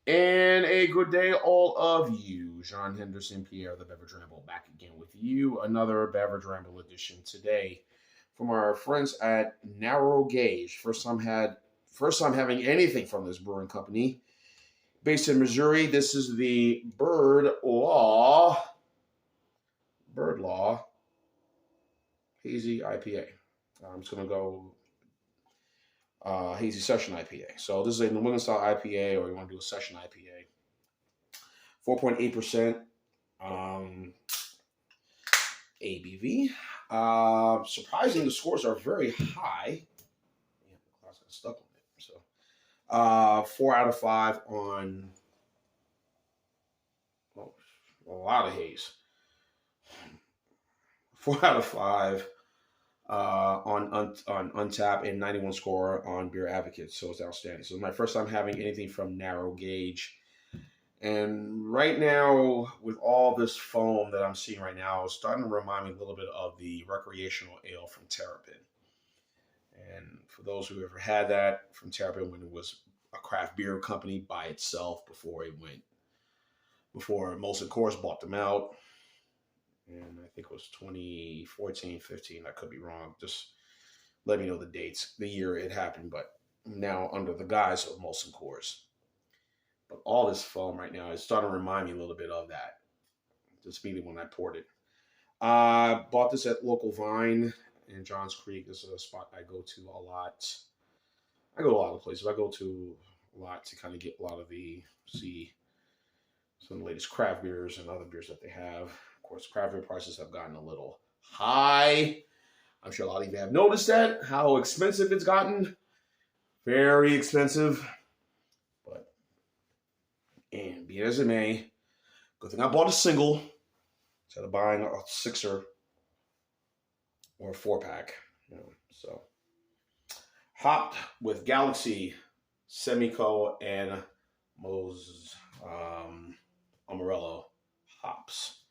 And a good day, all of you. John Henderson, Pierre, the Beverage Ramble, back again with you. Another Beverage Ramble edition today from our friends at Narrow Gauge. First time having anything from this brewing company, based in Missouri. This is the Bird Law Hazy IPA. I'm just gonna go Hazy Session IPA. So this is a New England style IPA, or you want to do a session IPA. 4.8% ABV. Surprising, the scores are very high. Yeah, the class got stuck on it. So 4 out of 5 on a lot of haze. 4 out of 5 on Untap, and 91 score on Beer Advocate. So it's outstanding. So it's my first time having anything from Narrow Gauge. And right now, with all this foam that I'm seeing right now, it's starting to remind me a little bit of the recreational ale from Terrapin. And for those who ever had that from Terrapin when it was a craft beer company by itself before Molson Coors bought them out. And I think it was 2014, 15. I could be wrong. Just let me know the dates, the year it happened. But now under the guise of Molson Coors. But all this foam right now is starting to remind me a little bit of that. Just immediately when I poured it. Bought this at Local Vine in Johns Creek. This is a spot I go to a lot. I go to a lot of places. I go to a lot to kind of get a lot of see some of the latest craft beers and other beers that they have. Of course, craft beer prices have gotten a little high. I'm sure a lot of you have noticed that, how expensive it's gotten. Very expensive. And be it as it may, good thing I bought a single instead of buying a sixer or a 4-pack. So hopped with Galaxy, Simcoe, and Mosaic Amarillo hops.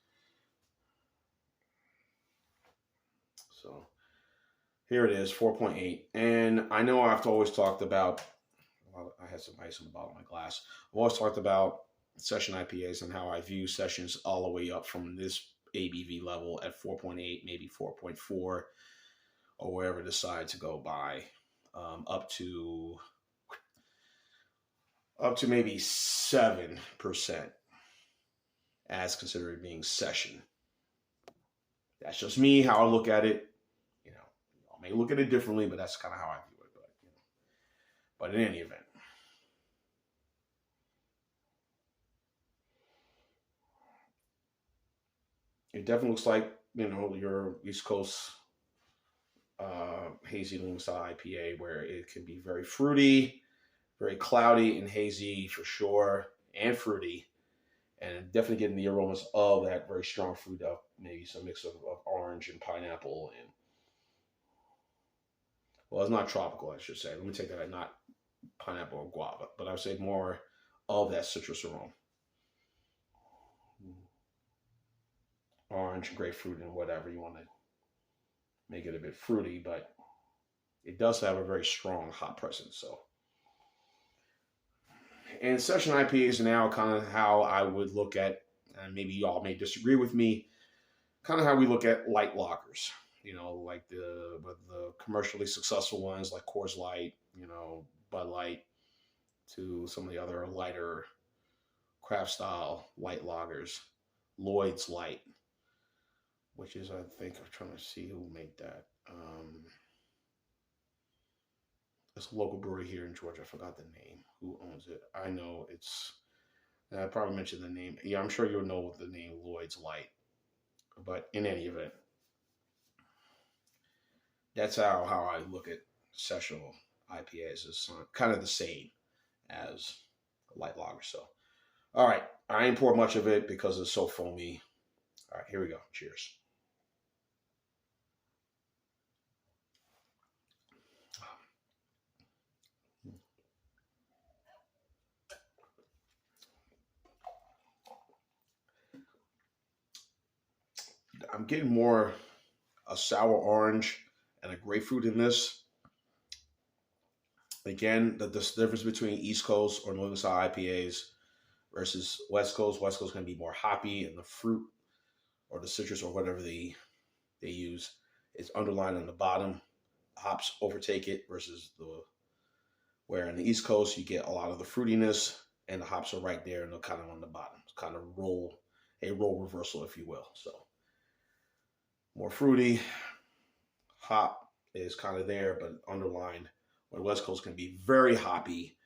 So here it is, 4.8. And I know I've always talked about, I had some ice on the bottom of my glass. I've always talked about session IPAs and how I view sessions all the way up from this ABV level at 4.8, maybe 4.4, or wherever decide to go by, up to maybe 7% as considered being session. That's just me, how I look at it. I may look at it differently, but that's kind of how I view it. But in any event, it definitely looks like, your East Coast hazy New England style IPA, where it can be very fruity, very cloudy and hazy for sure, and fruity, and definitely getting the aromas of that very strong fruit of maybe some mix of orange and pineapple, and well, it's not tropical, I should say. Let me take that, not pineapple or guava, but I would say more of that citrus aroma. Orange, grapefruit, and whatever you want to make it a bit fruity, but it does have a very strong hop presence. So, and session IPAs are now kind of how I would look at, and maybe y'all may disagree with me, kind of how we look at light lagers. Like the commercially successful ones like Coors Light, Bud Light, to some of the other lighter craft style light lagers, Lloyd's Light, which is, I think, I'm trying to see who made that. It's a local brewery here in Georgia. I forgot the name. Who owns it? I know it's. I probably mentioned the name. Yeah, I'm sure you'll know the name Lloyd's Light. But in any event, that's how I look at sessional IPAs. Is kind of the same as a light lager. So, all right, I ain't pour much of it because it's so foamy. All right, here we go. Cheers. I'm getting more a sour orange and a grapefruit in this. Again, the difference between East Coast or New England style IPAs versus West Coast. West Coast is going to be more hoppy, and the fruit or the citrus or whatever they use is underlined on the bottom. Hops overtake it versus where in the East Coast you get a lot of the fruitiness and the hops are right there and they're kind of on the bottom. It's kind of a role reversal, if you will. So more fruity, hop is kind of there, but underlined. Where West Coast can be very hoppy,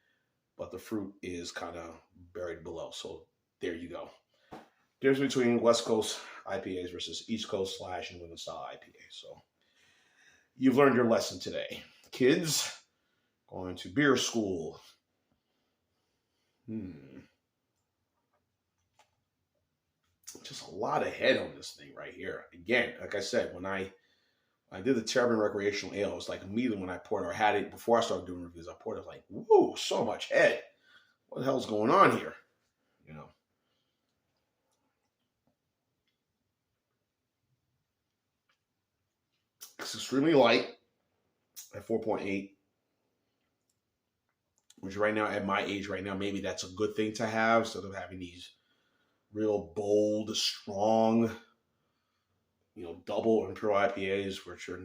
but the fruit is kind of buried below. So there you go. Difference between West Coast IPAs versus East Coast / New England style IPA. So you've learned your lesson today. Kids going to beer school. Just a lot of head on this thing right here. Again, like I said, when I did the Terrapin Recreational Ale, it was like immediately when I poured or had it, before I started doing reviews, I poured it like, whoa, so much head. What the hell's going on here? You know. It's extremely light at 4.8, which right now, at my age right now, maybe that's a good thing to have instead of having these real bold, strong, double Imperial IPAs, which are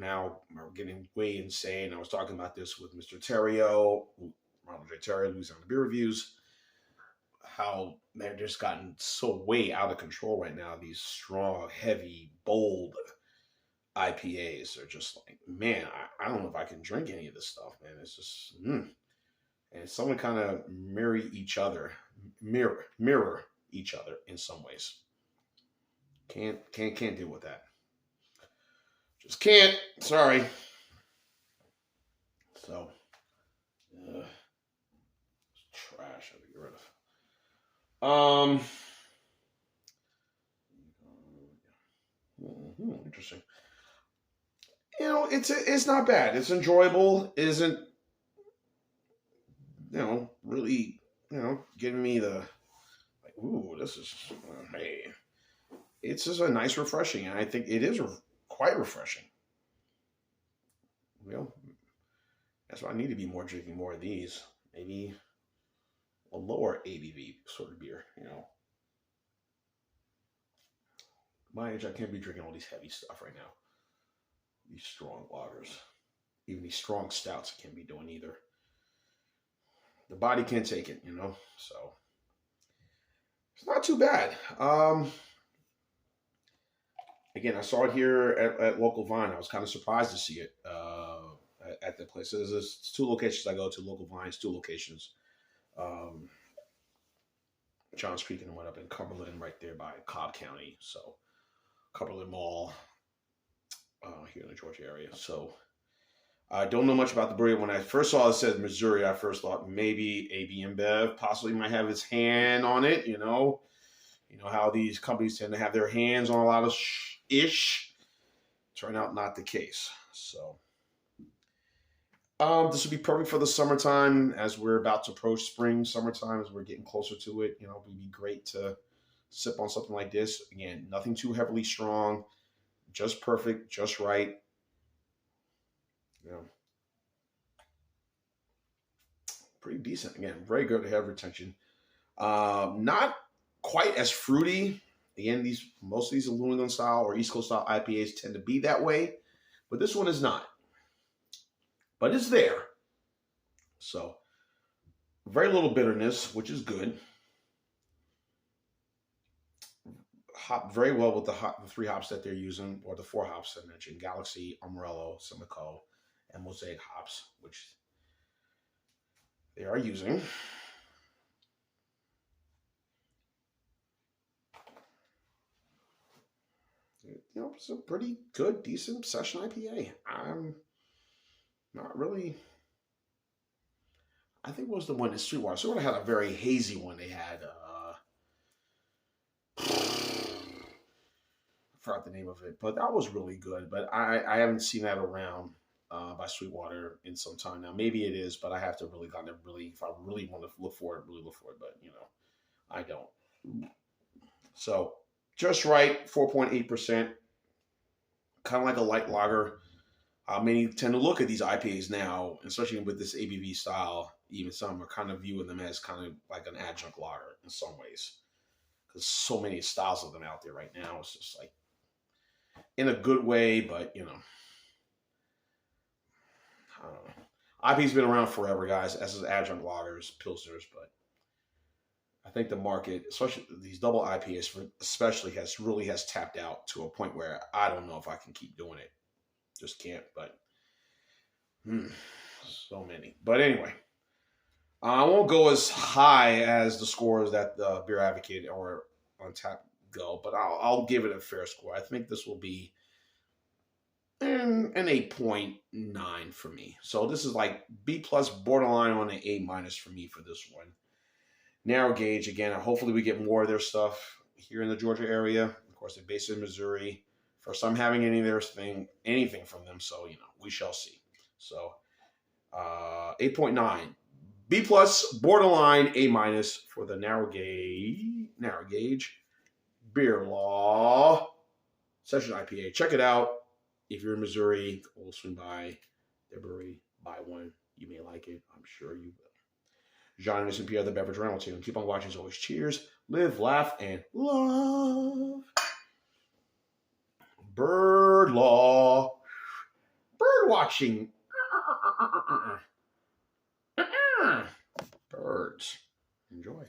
getting way insane. I was talking about this with Mr. Terrio, Ronald J. Terrio, who's on the beer reviews, how they're just gotten so way out of control right now. These strong, heavy, bold IPAs are just like, man, I don't know if I can drink any of this stuff, man. It's just, and someone kind of mirror each other in some ways. Can't deal with that. Just can't. Sorry. So, trash I have to get rid of. Interesting. It's not bad. It's enjoyable. It isn't, really, giving me the, like, ooh, this is, hey. It's just a nice refreshing, and I think it is quite refreshing. That's why I need to be drinking more of these. Maybe a lower ABV sort of beer, My age, I can't be drinking all these heavy stuff right now. These strong lagers. Even these strong stouts I can't be doing either. The body can't take it, so it's not too bad. Again, I saw it here at Local Vine. I was kind of surprised to see it at the place. There's 2 locations I go to, Local Vines, 2 locations. Johns Creek and one up in Cumberland right there by Cobb County. So Cumberland Mall here in the Georgia area. So I don't know much about the brewery. When I first saw it said Missouri, I first thought maybe AB InBev possibly might have its hand on it, You know how these companies tend to have their hands on a lot of ish. Turned out not the case. So this would be perfect for the summertime as we're about to approach spring, summertime, as we're getting closer to it. It would be great to sip on something like this. Again, nothing too heavily strong, just perfect, just right. Pretty decent. Again, very good head retention. Not quite as fruity. Again, most of these New England style or East Coast style IPAs tend to be that way, but this one is not. But it's there. So, very little bitterness, which is good. Hop very well with the 3 hops that they're using, or the 4 hops I mentioned: Galaxy, Amarillo, Simcoe, and Mosaic hops, which they are using. It's a pretty good, decent session IPA. I'm not really. I think it was the one in Sweetwater. Sweetwater had a very hazy one. They had, I forgot the name of it, but that was really good. But I haven't seen that around by Sweetwater in some time now. Maybe it is, but I have to if I really want to look for it, But I don't. So just right, 4.8%. Kind of like a light lager. Many tend to look at these IPAs now, especially with this ABV style, even some are kind of viewing them as kind of like an adjunct lager in some ways. Because so many styles of them out there right now. It's just like in a good way, but you know, I don't know. IPA's been around forever, guys, as is adjunct lagers, pilsners, but I think the market, especially these double IPAs, especially has tapped out to a point where I don't know if I can keep doing it. Just can't. But so many. But anyway, I won't go as high as the scores that the Beer Advocate or on tap go, but I'll give it a fair score. I think this will be an 8.9 for me. So this is like B plus, borderline on an A minus for me for this one. Narrow gauge again. Hopefully we get more of their stuff here in the Georgia area. Of course, they're based in Missouri. First time having anything from them, so you know we shall see. So 8.9, B plus, borderline A minus for the narrow gauge Beer Law Session IPA. Check it out. If you're in Missouri, we'll swing by their brewery, buy one. You may like it. I'm sure you will. John and Pierre, the Beverage Rental Team. Keep on watching as always. Cheers, live, laugh, and love. Bird Law. Bird watching. Birds. Enjoy.